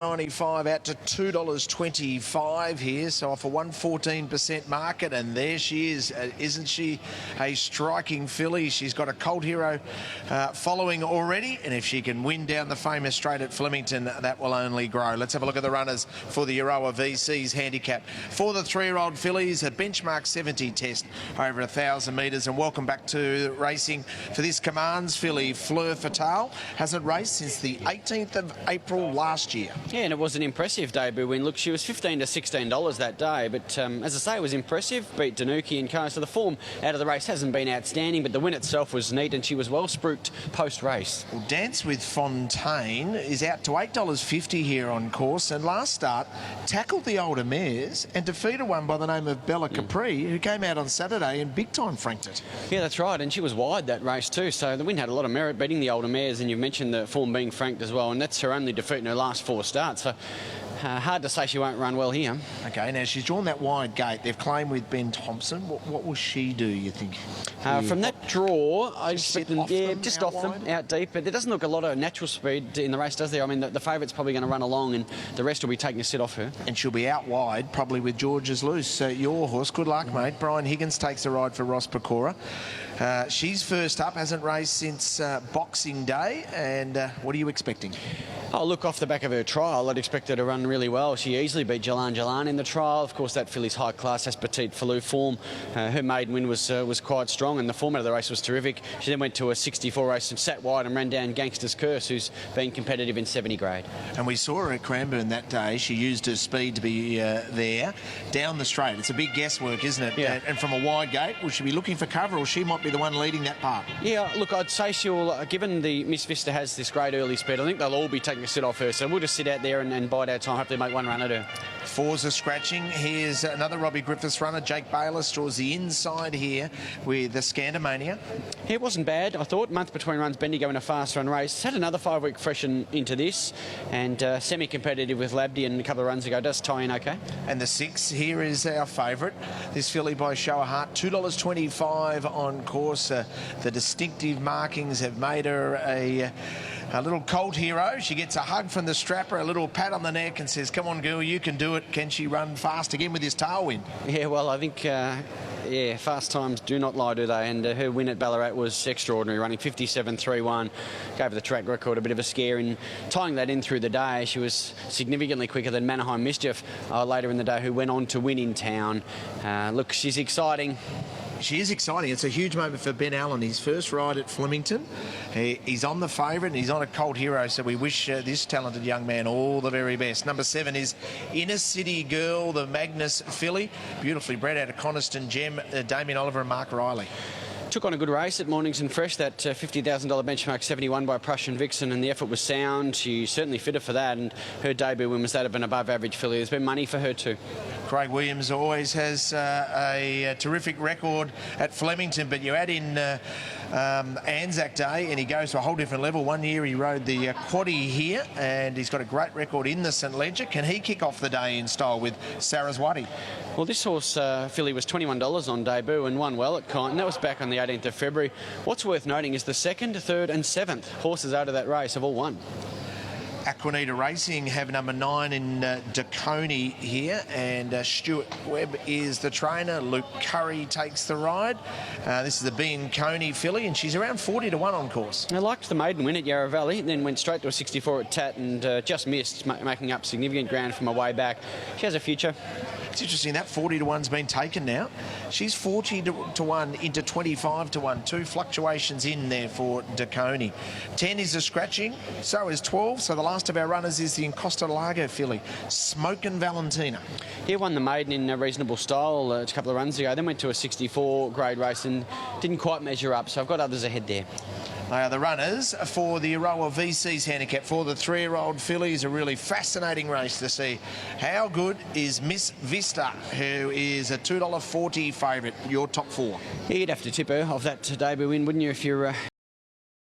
$95 out to $2.25 here, so off a 114% market, and there she is. Isn't she a striking filly? She's got a Colt Hero following already, and if she can win down the famous straight at Flemington, that will only grow. Let's have a look at the runners for the Euroa VC's handicap. For the 3-year-old fillies, a benchmark 70 test over 1,000 metres, and welcome back to racing for this Commands filly. Fleur Fatale hasn't raced since the 18th of April last year. Yeah, and it was an impressive debut win. Look, she was $15 to $16 that day, but as I say, it was impressive. Beat Danuki and Co. So the form out of the race hasn't been outstanding, but the win itself was neat, and she was well spruiked post-race. Well, Dance with Fontaine is out to $8.50 here on course, and last start tackled the older mares and defeated one by the name of Bella Capri, who came out on Saturday and big time franked it. Yeah, that's right, and she was wide that race too, so the win had a lot of merit, beating the older mares, and you've mentioned the form being franked as well, and that's her only defeat in her last 4 starts. So hard to say she won't run well here. Okay, now she's drawn that wide gate. They've claimed with Ben Thompson. What will she do, you think? From that draw, I expect them, just off them, out deep. But there doesn't look a lot of natural speed in the race, does there? I mean, the favourite's probably going to run along, and the rest will be taking a sit off her. And she'll be out wide, probably with George's Loose. Your horse, good luck, mate. Brian Higgins takes a ride for Ross Pecora. She's first up, hasn't raced since Boxing Day, and what are you expecting? Oh, look, off the back of her trial, I'd expect her to run really well. She easily beat Jalan in the trial. Of course, that filly's high class, has petite Falou form. Her maiden win was quite strong, and the format of the race was terrific. She then went to a 64 race and sat wide and ran down Gangster's Curse, who's been competitive in 70 grade. And we saw her at Cranbourne that day. She used her speed to be there, down the straight. It's a big guesswork, isn't it? Yeah. And from a wide gate, will she be looking for cover, or she might be the one leading that part? Yeah, look, I'd say she'll, given the Miss Vista has this great early speed, I think they'll all be taking a sit off her, so we'll just sit out there and bide our time, hopefully make one run at her. Fours are scratching. Here's another Robbie Griffiths runner. Jake Bayliss draws the inside here with the Scandamania. Yeah, it wasn't bad, I thought. Month between runs, Bendigo in a fast run race. Had another 5-week freshen into this, and semi-competitive with Labdian a couple of runs ago. Does tie in okay. And the 6 here is our favourite. This filly by Show a Heart, $2.25 on course. The distinctive markings have made her a little Colt Hero. She gets a hug from the strapper, a little pat on the neck, and says, "Come on, girl, you can do it." Can she run fast again with this tailwind? Yeah, well, I think, fast times do not lie, do they? And her win at Ballarat was extraordinary, running 57.31. Gave the track record a bit of a scare in tying that in through the day. She was significantly quicker than Mannerheim Mischief later in the day, who went on to win in town. Look, she's exciting. She is exciting. It's a huge moment for Ben Allen. His first ride at Flemington. He's on the favourite, and he's on a Colt Hero, so we wish this talented young man all the very best. Number 7 is Inner City Girl, the Magnus filly. Beautifully bred out of Coniston Gem, Damien Oliver and Mark Riley. Took on a good race at Mornington Fresh, that $50,000 benchmark 71 by Prussian Vixen, and the effort was sound. She certainly fitted for that, and her debut win was that of an above-average filly. There's been money for her too. Craig Williams always has a terrific record at Flemington, but you add in Anzac Day and he goes to a whole different level. One year he rode the quaddie here, and he's got a great record in the St Ledger. Can he kick off the day in style with Saraswati? Well, this horse, filly, was $21 on debut and won well at Kyneton. That was back on the 18th of February. What's worth noting is the 2nd, 3rd and 7th horses out of that race have all won. Aquanita Racing have number 9 in Deconey here, and Stuart Webb is the trainer. Luke Curry takes the ride. This is the Ben Coney filly, and she's around 40 to 1 on course. I liked the maiden win at Yarra Valley, then went straight to a 64 at Tat, and just missed, making up significant ground from a way back. She has a future. It's interesting, that 40 to 1's been taken now. She's 40 to 1 into 25 to 1. 2 fluctuations in there for Deconey. 10 is a scratching, so is 12. So the last of our runners is the Encosta Lago filly, Smokin' Valentina. He won the maiden in a reasonable style a couple of runs ago, then went to a 64 grade race and didn't quite measure up, so I've got others ahead there. They are the runners for the Aroa VC's handicap. For the 3-year-old fillies, a really fascinating race to see. How good is Miss Vista, who is a $2.40 favourite? Your top 4. Yeah, you'd have to tip her off that debut win, wouldn't you, if you're